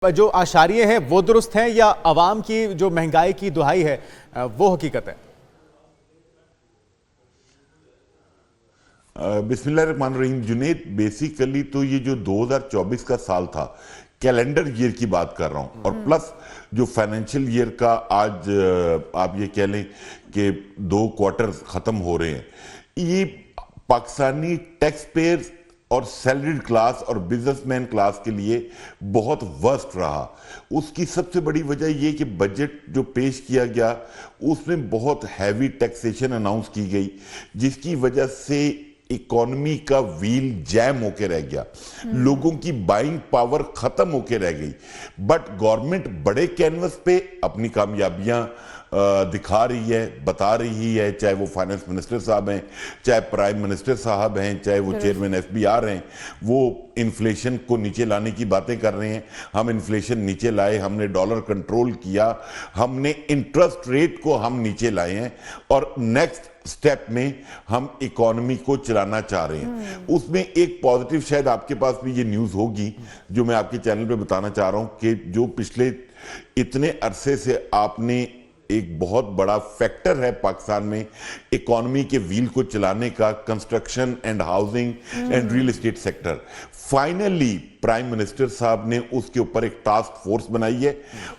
जो आशारिये हैं वो दुरुस्त हैं या आवाम की जो महंगाई की दुहाई है वो हकीकत है? बिस्मिल्लाहिर्रहमानिर्रहीम। जुनेद, बेसिकली तो ये जो 2024 का साल था, कैलेंडर ईयर की बात कर रहा हूं, और प्लस जो फाइनेंशियल ईयर का आज आप ये कह लें कि 2 क्वार्टर खत्म हो रहे हैं, ये पाकिस्तानी टैक्स पेयर्स और सैलरीड क्लास और बिजनेसमैन क्लास के लिए बहुत वर्स्ट रहा। उसकी सबसे बड़ी वजह यह कि बजट जो पेश किया गया उसमें बहुत हैवी टैक्सेशन अनाउंस की गई, जिसकी वजह से इकोनॉमी का व्हील जैम होके रह गया, लोगों की बाइंग पावर खत्म होके रह गई। बट गवर्नमेंट बड़े कैनवस पे अपनी कामयाबियां दिखा रही है, बता रही है, चाहे वो फाइनेंस मिनिस्टर साहब हैं, चाहे प्राइम मिनिस्टर साहब हैं, चाहे वो चेयरमैन एफबीआर हैं, वो इन्फ्लेशन को नीचे लाने की बातें कर रहे हैं। हम इन्फ्लेशन नीचे लाए, हमने डॉलर कंट्रोल किया, हमने इंटरेस्ट रेट को हम नीचे लाए हैं, और नेक्स्ट स्टेप में हम इकोनॉमी को चलाना चाह रहे हैं। उसमें एक पॉजिटिव, शायद आपके पास भी ये न्यूज़ होगी जो मैं आपके चैनल पे बताना चाह रहा हूं, कि जो पिछले इतने अरसे से आपने एक बहुत बड़ा फैक्टर है पाकिस्तान में इकोनॉमी के व्हील को चलाने का, construction and housing and real estate sector. Finally prime minister साहब ने उसके ऊपर एक टास्क फोर्स बनाई है,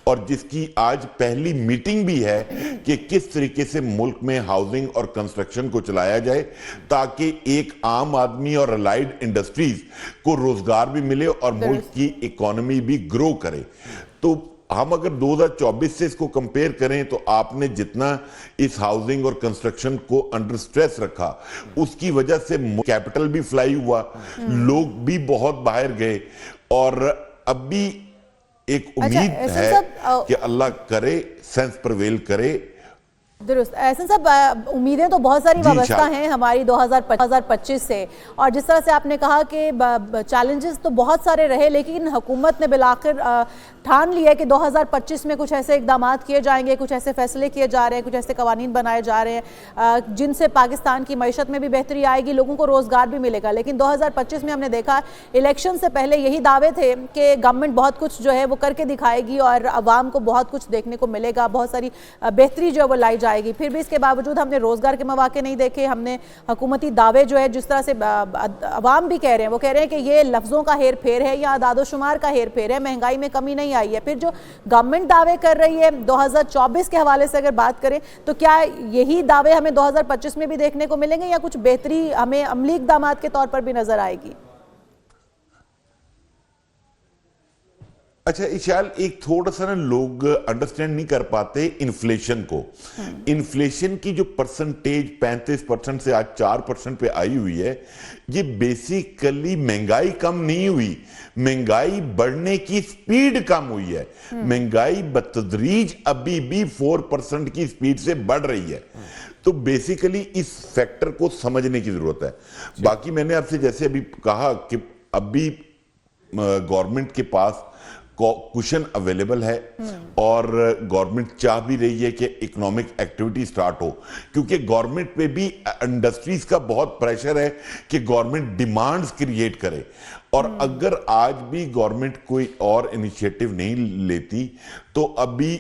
और जिसकी आज पहली मीटिंग भी है कि किस तरीके से मुल्क में हाउसिंग और कंस्ट्रक्शन को चलाया जाए, ताकि एक आम आदमी और अलाइड इंडस्ट्रीज को रोजगार भी मिले और मुल्क की इकोनॉमी भी ग्रो करे। तो हम अगर 2024 से इसको कंपेयर करें तो आपने जितना इस हाउसिंग और कंस्ट्रक्शन को अंडर स्ट्रेस रखा, उसकी वजह से कैपिटल भी फ्लाई हुआ, लोग भी बहुत बाहर गए, और अब भी एक उम्मीद है कि अल्लाह करे सेंस प्रिवेल करे। दुरुस्त। एहसन साहब, उम्मीदें तो बहुत सारी वाबस्ता हैं हमारी 2025 से, और जिस तरह से आपने कहा कि चैलेंजेस तो बहुत सारे रहे, लेकिन हुकूमत ने बिलाखिर ठान लिया कि 2025 में कुछ ऐसे इकदाम किए जाएंगे, कुछ ऐसे फैसले किए जा रहे हैं, कुछ ऐसे कवानीन बनाए जा रहे हैं जिनसे पाकिस्तान की मईशत में भी बेहतरी आएगी, लोगों को रोज़गार भी मिलेगा। लेकिन 2025 में हमने देखा इलेक्शन से पहले यही दावे थे कि गवर्नमेंट बहुत कुछ जो है वो करके दिखाएगी और आवाम को बहुत कुछ देखने को मिलेगा, बहुत सारी बेहतरी जो है वो लाई जाएगी। फिर भी इसके बावजूद हमने रोजगार के मौके नहीं देखे। हमने हुकूमती दावे जो है, जिस तरह से अवाम भी कह रहे हैं, वो कह रहे हैं कि ये लफ्जों का हेर फेर है या आदादोशुमार का हेर फेर है, महंगाई में कमी नहीं आई है। फिर जो गवर्नमेंट दावे कर रही है 2024 के हवाले से अगर बात करें, तो क्या यही दावे हमें 2025 में भी देखने को मिलेंगे या कुछ बेहतरी हमें अमली इक़दाम के तौर पर भी नजर आएगी? अच्छा इशाल, एक थोड़ा सा ना लोग अंडरस्टैंड नहीं कर पाते इन्फ्लेशन को। इन्फ्लेशन की जो परसेंटेज 35% से आज 4% पे आई हुई है, ये बेसिकली महंगाई कम नहीं हुई, महंगाई बढ़ने की स्पीड कम हुई है। महंगाई बतदरीज अभी भी 4% की स्पीड से बढ़ रही है। तो बेसिकली इस फैक्टर को समझने की जरूरत है। बाकी मैंने आपसे जैसे अभी कहा कि अभी गवर्नमेंट के पास कुशन अवेलेबल है, और गवर्नमेंट चाह भी रही है कि इकोनॉमिक एक्टिविटी स्टार्ट हो, क्योंकि गवर्नमेंट पे भी इंडस्ट्रीज का बहुत प्रेशर है कि गवर्नमेंट डिमांड्स क्रिएट करे। और अगर आज भी गवर्नमेंट कोई और इनिशिएटिव नहीं लेती, तो अभी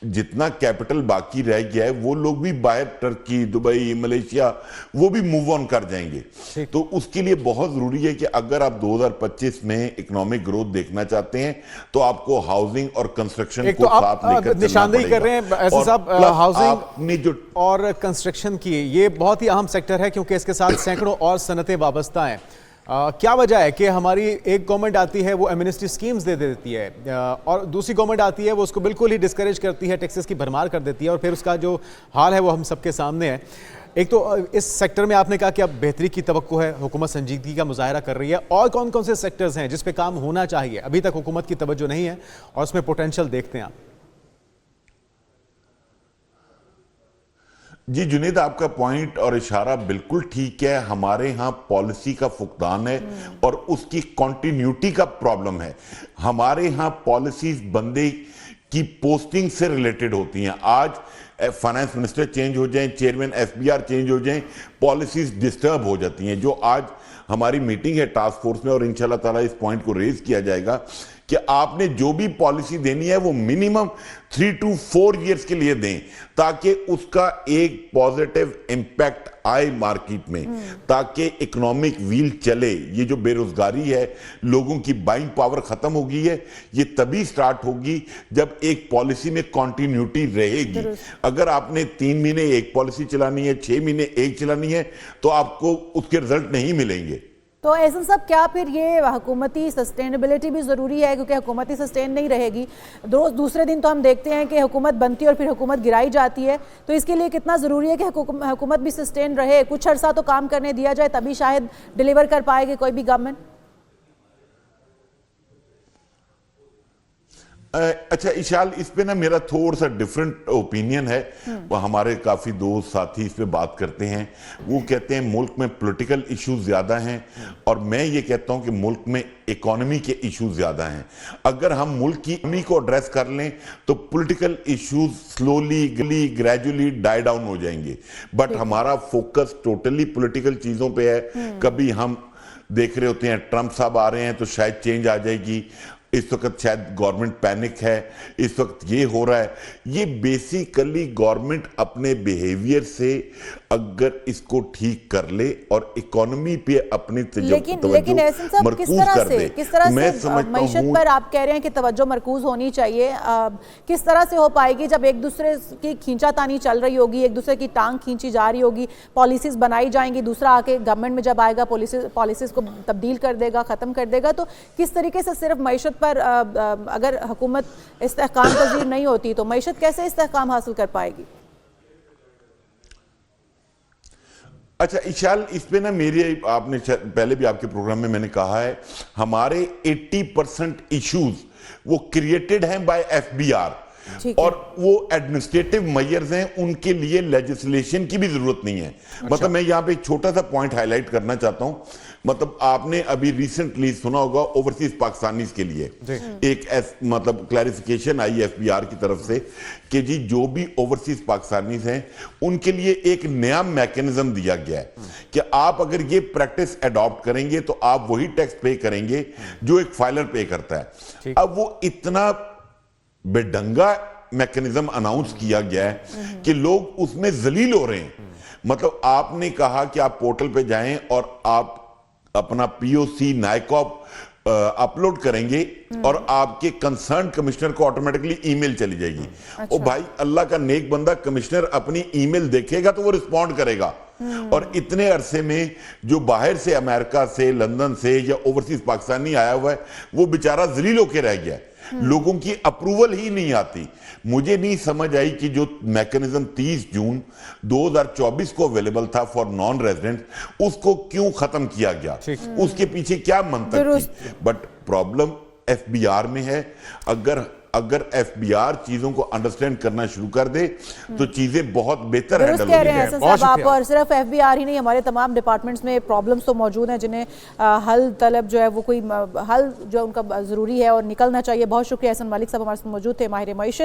जितना कैपिटल बाकी रह गया है वो लोग भी बाहर, टर्की, दुबई, मलेशिया, वो भी मूव ऑन कर जाएंगे। तो उसके लिए बहुत जरूरी है कि अगर आप 2025 में इकोनॉमिक ग्रोथ देखना चाहते हैं तो आपको हाउसिंग और कंस्ट्रक्शन को साथ लेकर निशानदेही कर रहे हैं ऐसे साहब। हाउसिंग जो और कंस्ट्रक्शन की ये बहुत ही अहम सेक्टर है, क्योंकि इसके साथ सैकड़ों और सनतें वाबस्ता हैं। क्या वजह है कि हमारी एक गवर्नमेंट आती है वो एमनेस्टी स्कीम्स दे देती है, और दूसरी गवर्नमेंट आती है वो उसको बिल्कुल ही डिस्करेज करती है, टैक्सेस की भरमार कर देती है, और फिर उसका जो हाल है वो हम सबके सामने है। एक तो इस सेक्टर में आपने कहा कि अब बेहतरी की तवक्को है, हुकूमत संजीदगी का मुजाहरा कर रही है, और कौन कौन से सेक्टर्स हैं जिस पे काम होना चाहिए? अभी तक हुकूमत की तवज्जो नहीं है और उसमें पोटेंशियल देखते हैं आप। जी जुनेद, आपका पॉइंट और इशारा बिल्कुल ठीक है। हमारे यहाँ पॉलिसी का फुकदान है और उसकी कॉन्टिन्यूटी का प्रॉब्लम है। हमारे यहाँ पॉलिसीज बंदे की पोस्टिंग से रिलेटेड होती हैं। आज फाइनेंस मिनिस्टर चेंज हो जाएं, चेयरमैन एफबीआर चेंज हो जाएं, पॉलिसीज डिस्टर्ब हो जाती हैं। जो आज हमारी मीटिंग है टास्क फोर्स में, और इंशाल्लाह ताला इस पॉइंट को रेज किया जाएगा कि कि आपने जो भी पॉलिसी देनी है वो मिनिमम 3 to 4 years के लिए दें, ताकि उसका एक पॉजिटिव इंपैक्ट आए मार्केट में, ताकि इकोनॉमिक व्हील चले। ये जो बेरोजगारी है, लोगों की बाइंग पावर खत्म हो गई है, ये तभी स्टार्ट होगी जब एक पॉलिसी में कंटिन्यूटी रहेगी। अगर आपने 3 महीने एक पॉलिसी चलानी है, 6 महीने एक चलानी है, तो आपको उसके रिजल्ट नहीं मिलेंगे। तो एहसन साहब, क्या फिर ये हुकूमती सस्टेनेबिलिटी भी ज़रूरी है? क्योंकि हुकूमती सस्टेन नहीं रहेगी, दूसरे दिन तो हम देखते हैं कि हुकूमत बनती है और फिर हुकूमत गिराई जाती है। तो इसके लिए कितना ज़रूरी है कि हुकूमत भी सस्टेन रहे, कुछ अर्सा तो काम करने दिया जाए, तभी शायद डिलीवर कर पाएगी कोई भी गवर्नमेंट। अच्छा इशाल, इस पे ना मेरा थोड़ा सा डिफरेंट ओपिनियन है। वो हमारे काफी दोस्त साथी इस पे बात करते हैं, वो कहते हैं मुल्क में पॉलिटिकल इश्यूज ज्यादा हैं, और मैं ये कहता हूं कि मुल्क में इकोनॉमी के इश्यूज ज्यादा हैं। अगर हम मुल्क की इकोनॉमी को एड्रेस कर लें तो political issues slowly gradually die down हो जाएंगे। बट हमारा फोकस टोटली पॉलिटिकल चीजों पे है। कभी हम देख रहे होते हैं ट्रंप साहब आ रहे हैं तो शायद चेंज आ जाएगी, इस वक्त शायद गवर्नमेंट पैनिक है, इस वक्त ये हो रहा है। ये बेसिकली गवर्नमेंट अपने बिहेवियर से अगर इसको ठीक कर ले और इकोनॉमी पे अपनी लेकिन एहसन साहब, किस तरह से मईशत पर आप कह रहे हैं कि तवज्जो मरकूज होनी चाहिए, किस तरह से हो पाएगी जब एक दूसरे की खींचातानी चल रही होगी, एक दूसरे की टांग खींची जा रही होगी, पॉलिसीज बनाई जाएंगी, दूसरा आके गवर्नमेंट में जब आएगा पॉलिसीज को तब्दील कर देगा, खत्म कर देगा। तो किस तरीके से सिर्फ मईशत पर अगर हुकूमत इस्तेहकाम पजीर नहीं होती तो मईशत कैसे इस्तेहकाम हासिल कर पाएगी? अच्छा इशाल, इस पे ना मेरे, आपने पहले भी आपके प्रोग्राम में मैंने कहा है, हमारे 80% इश्यूज वो क्रिएटेड हैं बाय FBI, और वो एडमिनिस्ट्रेटिव मेजर्स हैं, उनके लिए लेजिस्लेशन की भी जरूरत नहीं है। मतलब मैं यहाँ पे एक छोटा सा पॉइंट हाईलाइट करना चाहता हूँ। मतलब आपने अभी रिसेंटली सुना होगा ओवरसीज पाकिस्तानीज के लिए एक मतलब क्लैरिफिकेशन आई FBI की तरफ से कि जी जो भी ओवरसीज पाकिस्तानीज हैं उनके लिए एक नया मैकेनिज्म दिया गया है कि आप अगर ये प्रैक्टिस अडॉप्ट करेंगे तो आप वही टैक्स पे करेंगे जो एक फाइलर पे करता है। अब वो इतना बेढंगा मैकेनिज्म अनाउंस किया गया है कि लोग उसमें जलील हो रहे हैं। मतलब आपने कहा कि आप पोर्टल पे जाएं और आप अपना POC नायकॉप अपलोड करेंगे और आपके कंसर्न कमिश्नर को ऑटोमेटिकली ईमेल चली जाएगी। ओ भाई, अल्लाह का नेक बंदा कमिश्नर अपनी ईमेल देखेगा तो वो रिस्पॉन्ड करेगा। और इतने अरसे में जो बाहर से, अमेरिका से, लंदन से या ओवरसीज पाकिस्तानी आया हुआ है, वो बेचारा जलील होके रह गया। लोगों की अप्रूवल ही नहीं आती। मुझे नहीं समझ आई कि जो मैकेनिज्म 30 जून 2024 को अवेलेबल था फॉर नॉन रेजिडेंट, उसको क्यों खत्म किया गया, उसके पीछे क्या मंतक थी। बट प्रॉब्लम FBI में है। अगर FBI चीजों को अंडरस्टैंड करना शुरू कर दे तो चीजें बहुत बेहतर हैंडल कह रहे हैं आप। और सिर्फ FBI ही नहीं, हमारे तमाम डिपार्टमेंट्स में प्रॉब्लम्स तो मौजूद हैं जिन्हें हल तलब जो है वो कोई हल जो उनका जरूरी है और निकलना चाहिए। बहुत शुक्रिया एहसन मलिक साहब हमारे साथ मौजूद थे, माहिर मईशत।